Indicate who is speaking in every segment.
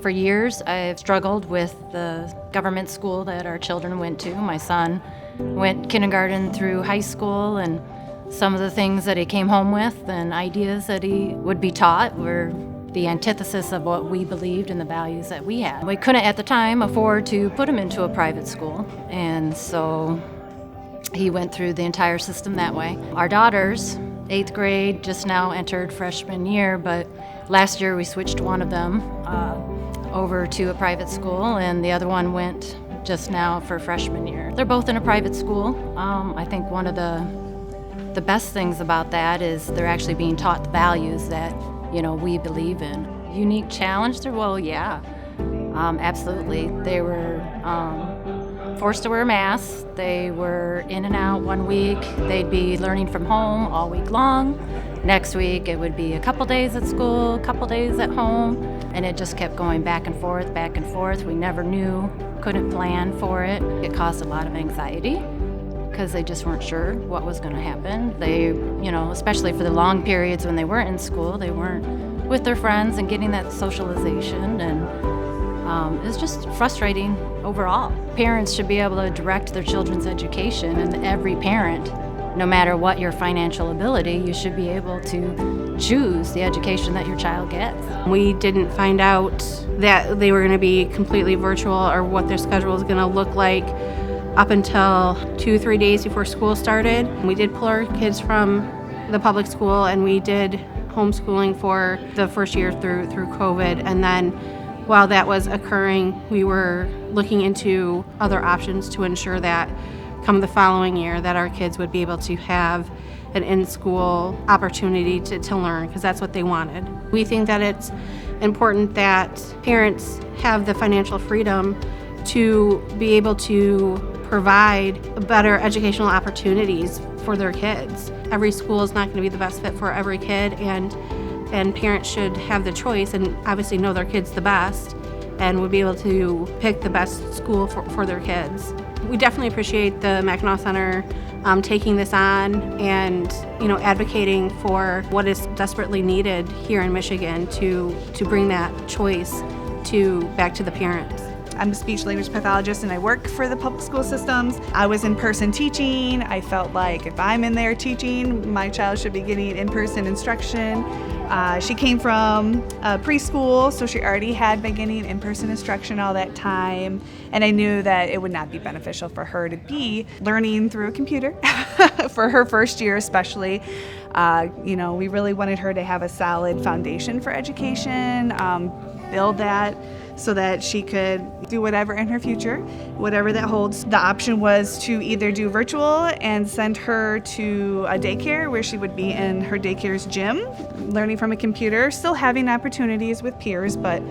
Speaker 1: For years, I've struggled with the government school that our children went to. My son went kindergarten through high school, and some of the things that he came home with and ideas that he would be taught were the antithesis of what we believed and the values that we had. We couldn't at the time afford to put him into a private school, and so he went through the entire system that way. Our daughters, 8th grade, just now entered freshman year, but last year we switched one of them over to a private school, and the other one went just now for freshman year. They're both in a private school. I think one of the best things about that is they're actually being taught the values that we believe in. Unique challenge? Well, yeah, absolutely. They were forced to wear masks. They were in and out one week. They'd be learning from home all week long. Next week, it would be a couple days at school, a couple days at home, and it just kept going back and forth, back and forth. We never knew, couldn't plan for it. It caused a lot of anxiety because they just weren't sure what was going to happen. They, especially for the long periods when they weren't in school, they weren't with their friends and getting that socialization, and it's just frustrating overall. Parents should be able to direct their children's education, and every parent, no matter what your financial ability, you should be able to choose the education that your child gets.
Speaker 2: We didn't find out that they were going to be completely virtual or what their schedule was going to look like up until 2-3 days before school started. We did pull our kids from the public school, and we did homeschooling for the first year through COVID. And then while that was occurring, we were looking into other options to ensure that come the following year that our kids would be able to have an in-school opportunity to learn, because that's what they wanted. We think that it's important that parents have the financial freedom to be able to provide better educational opportunities for their kids. Every school is not going to be the best fit for every kid, and parents should have the choice and obviously know their kids the best and would be able to pick the best school for their kids. We definitely appreciate the Mackinac Center taking this on and advocating for what is desperately needed here in Michigan to bring that choice back to the parents.
Speaker 3: I'm a speech language pathologist and I work for the public school systems. I was in-person teaching. I felt like if I'm in there teaching, my child should be getting in-person instruction. She came from preschool, so she already had been getting in-person instruction all that time, and I knew that it would not be beneficial for her to be learning through a computer for her first year especially. We really wanted her to have a solid foundation for education, build that so that she could do whatever in her future, whatever that holds. The option was to either do virtual and send her to a daycare where she would be in her daycare's gym, learning from a computer, still having opportunities with peers, but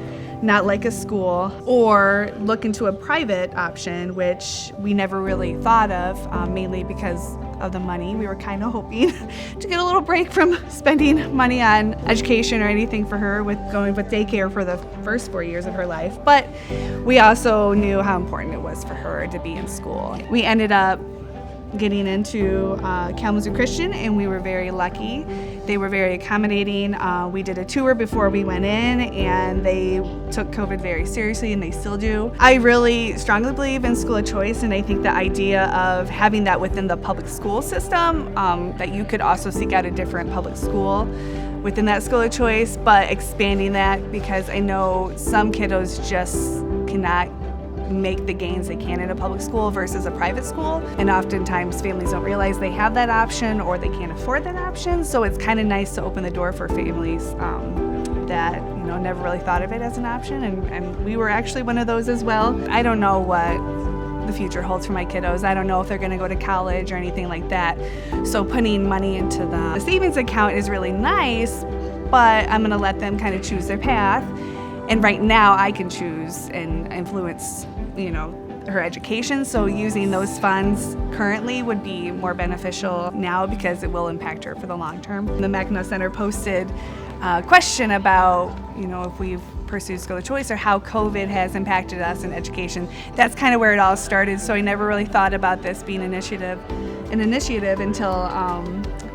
Speaker 3: not like a school, or look into a private option, which we never really thought of, mainly because of the money. We were kind of hoping to get a little break from spending money on education or anything for her with going with daycare for the first 4 years of her life. But we also knew how important it was for her to be in school. We ended up getting into Kalamazoo Christian, and we were very lucky. They were very accommodating. We did a tour before we went in, and they took COVID very seriously, and they still do. I really strongly believe in school of choice, and I think the idea of having that within the public school system, that you could also seek out a different public school within that school of choice, but expanding that, because I know some kiddos just cannot make the gains they can in a public school versus a private school, and oftentimes families don't realize they have that option or they can't afford that option. So it's kind of nice to open the door for families that never really thought of it as an option, and we were actually one of those as well. I don't know what the future holds for my kiddos. I don't know if they're going to go to college or anything like that, so putting money into the savings account is really nice, but I'm going to let them kind of choose their path. And right now I can choose and influence her education, so using those funds currently would be more beneficial now because it will impact her for the long term. The Mackinac Center posted a question about if we've pursued school of choice or how COVID has impacted us in education. That's kind of where it all started, so I never really thought about this being an initiative until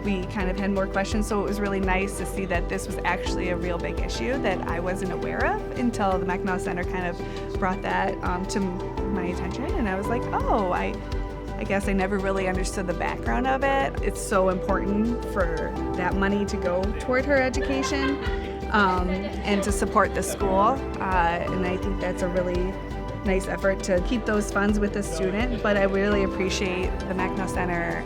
Speaker 3: we kind of had more questions. So it was really nice to see that this was actually a real big issue that I wasn't aware of until the Mackinac Center kind of brought that to my attention. And I was like, oh, I guess I never really understood the background of it. It's so important for that money to go toward her education and to support the school. And I think that's a really nice effort to keep those funds with the student. But I really appreciate the Mackinac Center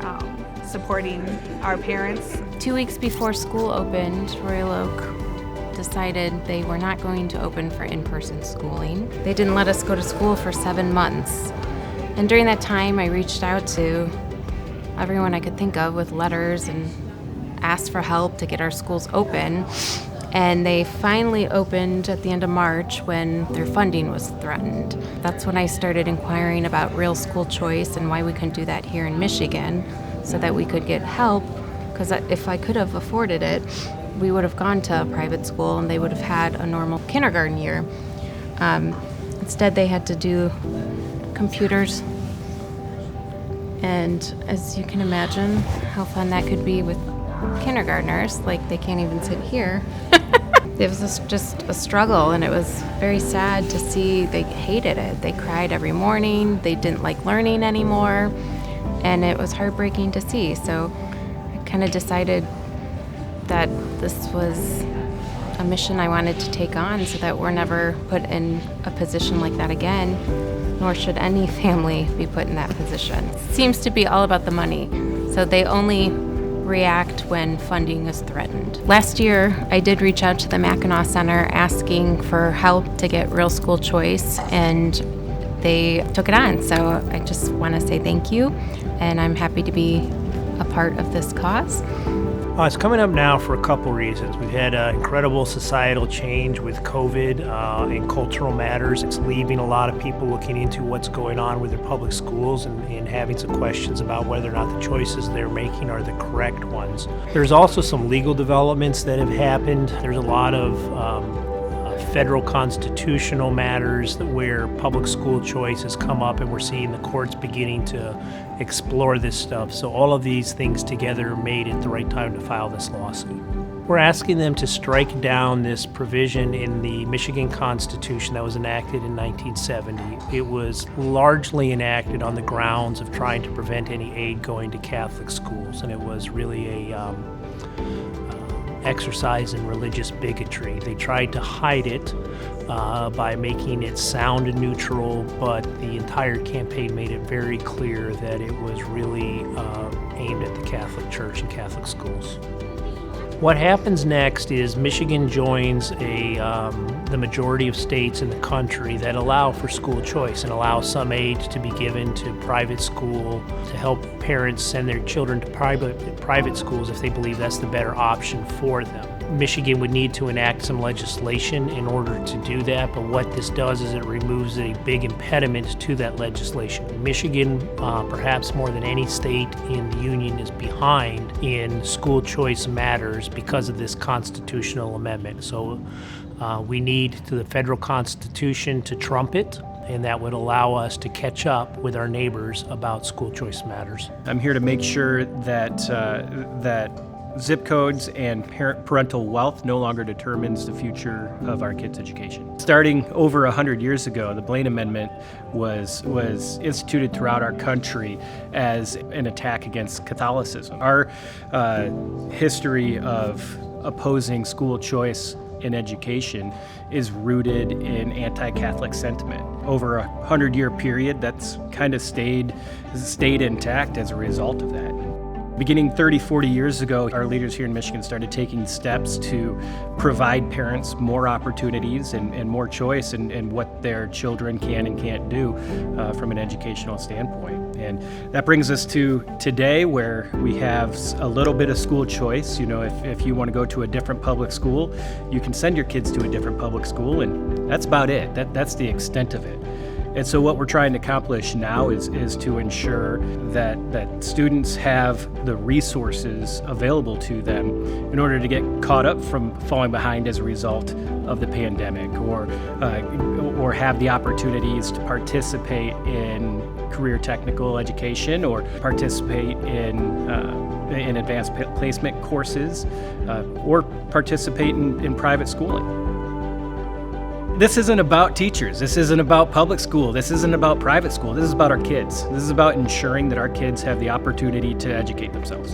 Speaker 3: supporting our parents.
Speaker 4: 2 weeks before school opened, Royal Oak decided they were not going to open for in-person schooling. They didn't let us go to school for 7 months. And during that time, I reached out to everyone I could think of with letters and asked for help to get our schools open. And they finally opened at the end of March when their funding was threatened. That's when I started inquiring about real school choice and why we couldn't do that here in Michigan so that we could get help. Because if I could have afforded it, we would have gone to a private school and they would have had a normal kindergarten year. Instead, they had to do computers. And as you can imagine, how fun that could be with kindergartners, like they can't even sit here. It was just a struggle, and it was very sad to see. They hated it. They cried every morning. They didn't like learning anymore, and it was heartbreaking to see. So I kind of decided that this was a mission I wanted to take on so that we're never put in a position like that again, nor should any family be put in that position. It seems to be all about the money, so they only react when funding is threatened. Last year, I did reach out to the Mackinac Center asking for help to get real school choice, and they took it on. So I just want to say thank you, and I'm happy to be a part of this cause.
Speaker 5: It's coming up now for a couple reasons. We've had incredible societal change with COVID and cultural matters. It's leaving a lot of people looking into what's going on with their public schools and having some questions about whether or not the choices they're making are the correct ones. There's also some legal developments that have happened. There's a lot of federal constitutional matters where public school choice has come up, and we're seeing the courts beginning to explore this stuff. So all of these things together made it the right time to file this lawsuit. We're asking them to strike down this provision in the Michigan Constitution that was enacted in 1970. It was largely enacted on the grounds of trying to prevent any aid going to Catholic schools, and it was really a exercise in religious bigotry. They tried to hide it by making it sound neutral, but the entire campaign made it very clear that it was really aimed at the Catholic Church and Catholic schools. What happens next is Michigan joins the majority of states in the country that allow for school choice and allow some aid to be given to private school to help parents send their children to private schools if they believe that's the better option for them. Michigan would need to enact some legislation in order to do that, but what this does is it removes a big impediment to that legislation. Michigan, perhaps more than any state in the union, is behind in school choice matters because of this constitutional amendment. So we need to the federal constitution to trump it, and that would allow us to catch up with our neighbors about school choice matters.
Speaker 6: I'm here to make sure that zip codes and parental wealth no longer determines the future of our kids' education. Starting over 100 years ago, the Blaine Amendment was instituted throughout our country as an attack against Catholicism. Our history of opposing school choice in education is rooted in anti-Catholic sentiment. Over a 100-year period, that's kind of stayed intact as a result of that. Beginning 30, 40 years ago, our leaders here in Michigan started taking steps to provide parents more opportunities and more choice in what their children can and can't do from an educational standpoint. And that brings us to today, where we have a little bit of school choice. You know, if you want to go to a different public school, you can send your kids to a different public school, and that's about it. That's the extent of it. And so what we're trying to accomplish now is to ensure that students have the resources available to them in order to get caught up from falling behind as a result of the pandemic, or have the opportunities to participate in career technical education, or participate in advanced placement courses, or participate in private schooling. This isn't about teachers. This isn't about public school. This isn't about private school. This is about our kids. This is about ensuring that our kids have the opportunity to educate themselves.